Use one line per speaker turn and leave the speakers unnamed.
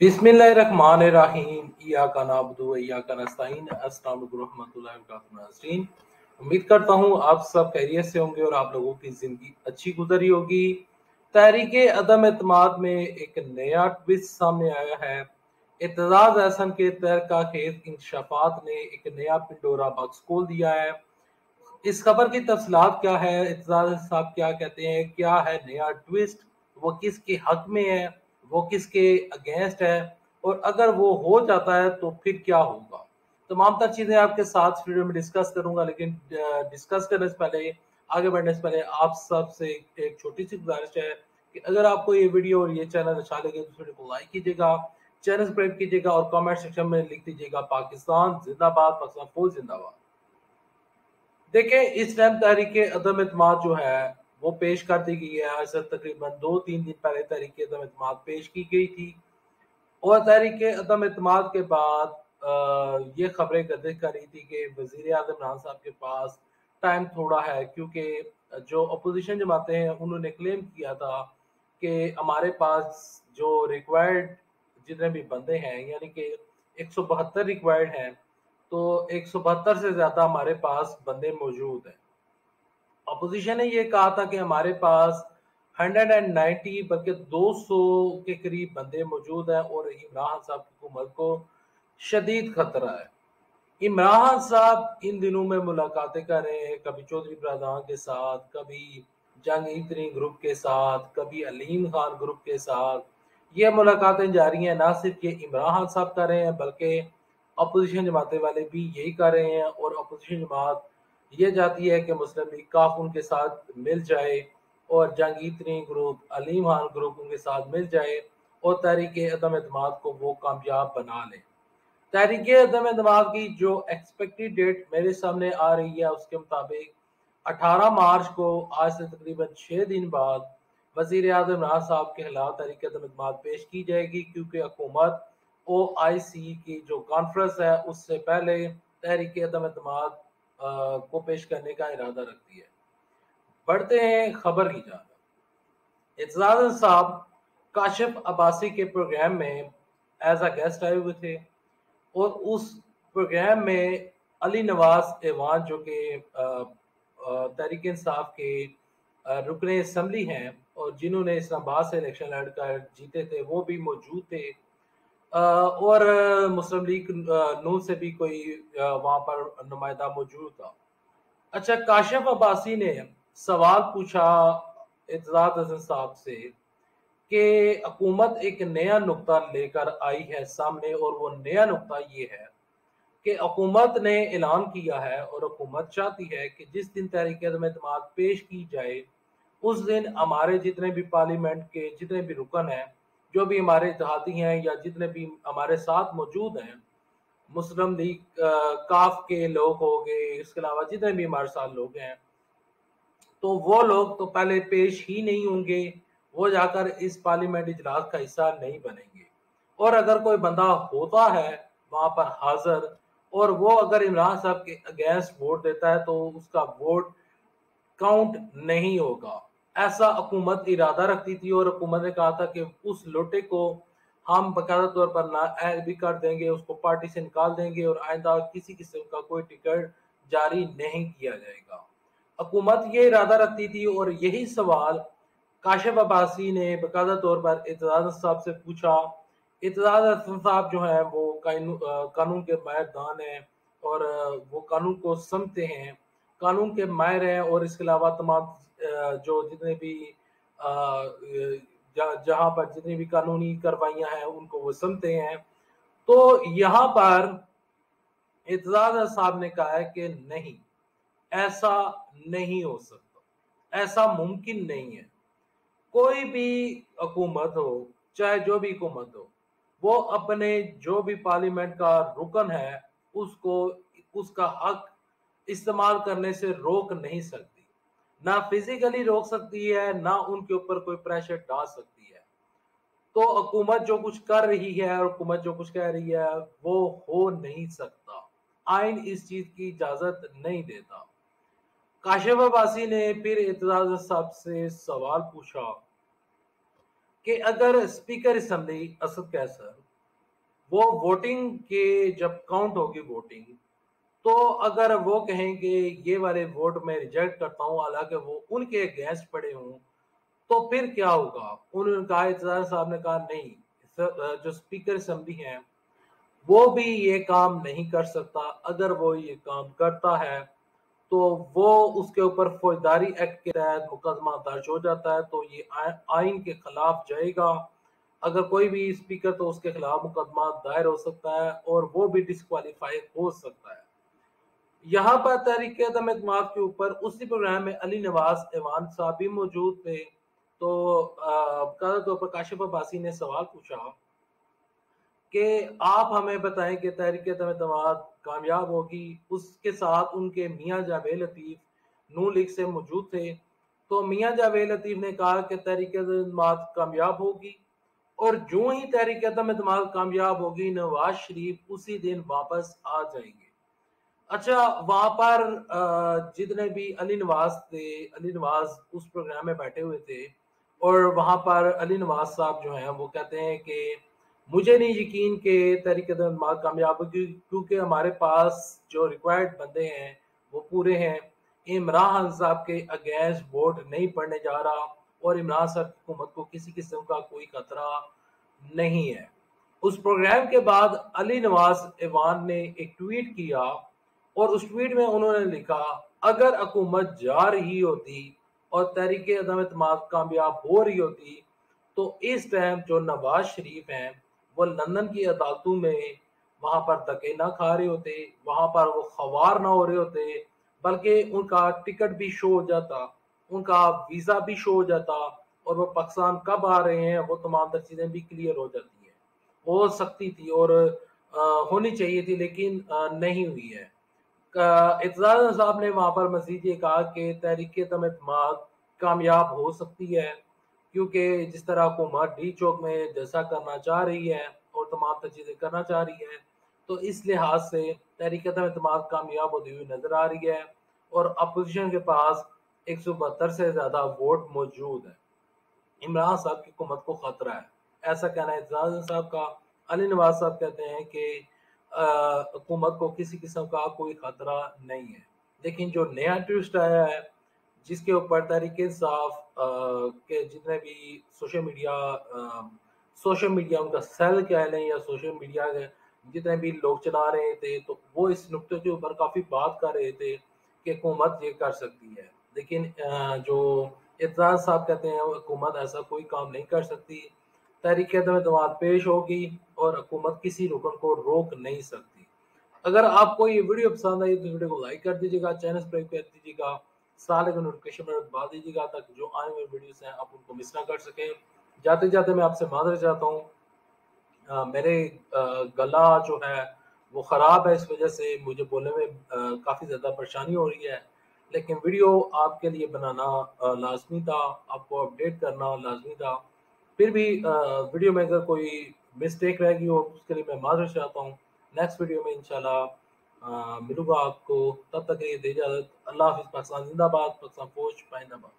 बिस्मिल्लाहिर्रहमानिर्रहीम इय्याका नअबुदु व इय्याका नस्तईन। अस्सलाम वालेकुम रहमतुल्लाहि व बरकातहू। नाज़रीन, उम्मीद करता हूँ आप सब खैरियत से होंगे और आप लोगों की ज़िंदगी अच्छी गुजरी होगी। तहरीक अदम एतमाद में एक नया ट्विस्ट सामने आया है। एतजाज़ अहसन के तहरीक इंकशाफात ने एक नया पिंडोरा बॉक्स खोल दिया है। इस खबर की तफसीलात क्या है, एतजाज साहब क्या कहते हैं, क्या है नया ट्विस्ट, वो किसके हक में है, वो किसके अगेंस्ट है, और अगर वो हो जाता है तो फिर क्या होगा। तमाम तर चीज़ें आपके साथ वीडियो में डिस्कस करूंगा, लेकिन डिस्कस करने से पहले, आगे बढ़ने से पहले आप सब से एक छोटी सी गुजारिश है कि अगर आपको ये वीडियो और ये चैनल अच्छा लगे तो वीडियो को लाइक कीजिएगा, चैनल सब्सक्राइब कीजिएगा और कमेंट सेक्शन में लिख दीजिएगा पाकिस्तान जिंदाबाद, पाकिस्तान फौज जिंदाबाद। देखें, इस टाइम तहरीक अदम एतमाद जो है वो पेश कर दी गई है। ऐसा तकरीबन 2-3 दिन पहले तहरीक अदम एतमाद पेश की गई थी और तहरीक अदम एतमाद के बाद ये खबरें गर्दिश कर रही थी कि वजीर आज़म इमरान साहब के पास टाइम थोड़ा है, क्योंकि जो अपोजिशन जमाते हैं उन्होंने क्लेम किया था कि हमारे पास जो रिक्वायर्ड जितने भी बंदे हैं, यानी कि 172 रिक्वायर्ड हैं, तो 172 से ज्यादा हमारे पास बंदे मौजूद हैं। अपोजिशन ने ये कहा था कि हमारे पास 190 बल्कि 200 के करीब बंदे मौजूद हैं और इमरान साहब की हुकूमत को शदीद खतरा है। इमरान साहब इन दिनों में मुलाकातें कर रहे हैं, कभी चौधरी बरदरान के साथ, कभी जहांगीर तरीन ग्रुप के साथ, कभी अलीम खान ग्रुप के साथ। ये मुलाकातें जारी हैं। ना सिर्फ ये इमरान साहब कर रहे हैं बल्कि अपोजिशन जमाते वाले भी यही कर रहे हैं, और अपोजिशन जमात ये चाहती है कि मुस्लिम लीग काफ उनके साथ मिल जाए और जहांगीर तरीन ग्रुप, अलीम खान ग्रुप उनके साथ मिल जाए और तहरीक अदम एतमाद को वो कामयाब बना ले। तहरीक अदम एतमाद की जो एक्सपेक्टेड डेट मेरे सामने आ रही है उसके मुताबिक 18 मार्च को, आज से तकरीबन 6 दिन बाद, वजीर आज़म इमरान साहब के खिलाफ तहरीक अदम एतमाद पेश की जाएगी, क्योंकि हुकूमत OIC की जो कॉन्फ्रेंस है उससे पहले तहरीक अदम एतमाद को पेश करने का इरादा रखती है। बढ़ते हैं खबर की जानब। एतजाज साहब काशिफ अब्बासी के प्रोग्राम में एज अ गेस्ट आए हुए थे और उस प्रोग्राम में अली नवाज ऐवान जो कि तहरीक इंसाफ के रुकन असम्बली हैं और जिन्होंने इस्लामाबाद से इलेक्शन लड़कर जीते थे, वो भी मौजूद थे। और मुस्लिम लीग नून से भी कोई वहां पर नुमाइंदा मौजूद था। अच्छा, काशिफ अब्बासी ने सवाल पूछा एतजाज हसन साहब से कि हुकूमत एक नया नुक्ता लेकर आई है सामने, और वो नया नुक्ता ये है कि हुकूमत ने ऐलान किया है और हुकूमत चाहती है कि जिस दिन तहरीक अदम एतमाद पेश की जाए उस दिन हमारे जितने भी पार्लियामेंट के जितने भी रुकन हैं, जो भी हमारे इत्तेहादी हैं या जितने भी हमारे साथ मौजूद हैं, मुस्लिम लीग काफ के लोग हो गए, इसके अलावा जितने भी हमारे साथ लोग हैं, तो वो लोग तो पहले पेश ही नहीं होंगे, वो जाकर इस पार्लियामेंट इजलास का हिस्सा नहीं बनेंगे। और अगर कोई बंदा होता है वहां पर हाजिर और वो अगर इमरान साहब के अगेंस्ट वोट देता है तो उसका वोट काउंट नहीं होगा। ऐसा हुकूमत इरादा रखती थी और हुकूमत ने कहा था कि उस लोटे को हम बाकायदा तौर पर नाअहल भी कर देंगे, उसको पार्टी से निकाल देंगे और आइंदा किसी किस्म का कोई टिकट जारी नहीं किया जाएगा। हुकूमत ये इरादा रखती थी और यही सवाल काशिफ अब्बासी ने बाकायदा तौर पर एतजाज साहब से पूछा। एतजाज साहब जो है वो कानून के माहिरदान हैं और वो कानून को समझते हैं, कानून के माहिर हैं, और इसके अलावा तमाम जो जितने भी जहां पर जितनी भी कानूनी कार्रवाइयां हैं उनको वो समझते हैं। तो यहाँ पर एतजाज साहब ने कहा है कि नहीं, ऐसा नहीं हो सकता, ऐसा मुमकिन नहीं है। कोई भी हुकूमत हो, चाहे जो भी हुकूमत हो, वो अपने जो भी पार्लियामेंट का रुकन है उसको उसका हक इस्तेमाल करने से रोक नहीं सकती। ना फिजिकली रोक सकती है, ना उनके ऊपर कोई प्रेशर डाल सकती है। तो हुकूमत जो कुछ कर रही है और हुकूमत जो कुछ कह रही है वो हो नहीं सकता। आइन इस चीज की इजाजत नहीं देता। काशिफ अब्बासी ने फिर एतजाज साहब से सवाल पूछा कि अगर स्पीकर असम्बली असद कैसर وہ ووٹنگ کے جب کاؤنٹ ہوگی ووٹنگ، تو اگر وہ کہیں کہ یہ والے ووٹ میں ریجیکٹ کرتا ہوں حالانکہ وہ ان کے اگینسٹ پڑے ہوں، تو پھر کیا ہوگا؟ انہوں نے کہا، اعتزاز صاحب نے کہا نہیں، جو اسپیکر اسمبلی ہیں وہ بھی یہ کام نہیں کر سکتا، اگر وہ یہ کام کرتا ہے تو وہ اس کے اوپر فوجداری ایکٹ کے تحت مقدمہ درج ہو جاتا ہے، تو یہ آئین کے خلاف جائے گا۔ اگر کوئی بھی اسپیکر تو اس کے خلاف مقدمہ دائر ہو سکتا ہے اور وہ بھی ڈسکوالیفائی ہو سکتا ہے۔ یہاں پر تحریک عدم اعتماد کے اوپر اسی پروگرام میں علی نواز ایوان صاحب بھی موجود تھے، تو قدر طور پر کاشف عباسی نے سوال پوچھا کہ آپ ہمیں بتائیں کہ تحریک عدم اعتماد کامیاب ہوگی۔ اس کے ساتھ ان کے میاں جاوید لطیف نون لیگ سے موجود تھے، تو میاں جاوید لطیف نے کہا کہ تحریک عدم اعتماد کامیاب ہوگی، اور جو ہی تحریک عدم اعتماد کامیاب ہوگی نواز شریف اسی دن واپس آ جائیں گے۔ اچھا، وہاں پر جتنے بھی علی نواز تھے، علی نواز اس پروگرام میں بیٹھے ہوئے تھے، اور وہاں پر علی نواز صاحب جو ہیں وہ کہتے ہیں کہ مجھے نہیں یقین کہ تحریک عدم اعتماد کامیاب ہوگی، کیونکہ ہمارے پاس جو ریکوائرڈ بندے ہیں وہ پورے ہیں۔ عمران خان صاحب کے اگینسٹ ووٹ نہیں پڑنے جا رہا، اور عمران صاحب کی حکومت کو کسی قسم کا کوئی خطرہ نہیں ہے۔ اس پروگرام کے بعد علی نواز ایوان نے ایک ٹویٹ کیا، اور اس ٹویٹ میں انہوں نے لکھا، اگر حکومت جا رہی ہوتی اور تحریک عدم اعتماد کامیاب ہو رہی ہوتی تو اس ٹائم جو نواز شریف ہیں وہ لندن کی عدالتوں میں وہاں پر دھکے نہ کھا رہے ہوتے، وہاں پر وہ خوار نہ ہو رہے ہوتے، بلکہ ان کا ٹکٹ بھی شو ہو جاتا، ان کا ویزا بھی شو ہو جاتا، اور وہ پاکستان کب آ رہے ہیں وہ تمام تر چیزیں بھی کلیئر ہو جاتی ہیں۔ ہو سکتی تھی اور ہونی چاہیے تھی، لیکن نہیں ہوئی ہے۔ اعتزاز صاحب نے وہاں پر مزید یہ کہا کہ تحریک عدم اعتماد کامیاب ہو سکتی ہے، کیونکہ جس طرح حکومت ڈی چوک میں جلسہ کرنا چاہ رہی ہے اور تمام تر چیزیں کرنا چاہ رہی ہے، تو اس لحاظ سے تحریک عدم اعتماد کامیاب ہوتی ہوئی نظر آ رہی ہے، اور اپوزیشن کے پاس 172 سے زیادہ ووٹ موجود ہیں۔ عمران صاحب کی حکومت کو خطرہ ہے، ایسا کہنا ہے اعتزاز صاحب کا۔ علی نواز صاحب کہتے ہیں کہ حکومت کو کسی قسم کا کوئی خطرہ نہیں ہے۔ لیکن جو نیا ٹوسٹ آیا ہے، جس کے اوپر تحریک انصاف کے جتنے بھی سوشل میڈیا ان کا سیل کہہ لیں، یا سوشل میڈیا کے جتنے بھی لوگ چلا رہے تھے، تو وہ اس نقطے کے اوپر کافی بات کر رہے تھے کہ حکومت یہ کر سکتی ہے، لیکن جو اعتزاز صاحب کہتے ہیں وہ حکومت ایسا کوئی کام نہیں کر سکتی، تحریک عدم اعتماد پیش ہوگی اور حکومت کسی رکن کو روک نہیں سکتی۔ اگر آپ کو یہ ویڈیو پسند آئی تو ویڈیو کو لائک کر دیجیے گا، چینل سبسکرائب کر دیجیے گا، سارے کو نوٹیفیکیشن پر دبا دیجیے گا تاکہ جو آنے والے ویڈیوز ہیں آپ ان کو مس نہ کر سکیں۔ جاتے جاتے میں آپ سے معذرت چاہتا ہوں، میرے گلا جو ہے وہ خراب ہے، اس وجہ سے مجھے بولنے میں کافی زیادہ پریشانی ہو رہی ہے، لیکن ویڈیو آپ کے لیے بنانا لازمی تھا، آپ کو اپڈیٹ کرنا لازمی تھا۔ پھر بھی ویڈیو میں اگر کوئی مسٹیک رہ گئی ہو اس کے لیے میں معذرت چاہتا ہوں۔ نیکسٹ ویڈیو میں انشاءاللہ ملوں گا آپ کو، تب تک کے لیے دے اجازت۔ اللہ حافظ۔ پاکستان زندہ باد، پاکستان فوج پائندہ باد۔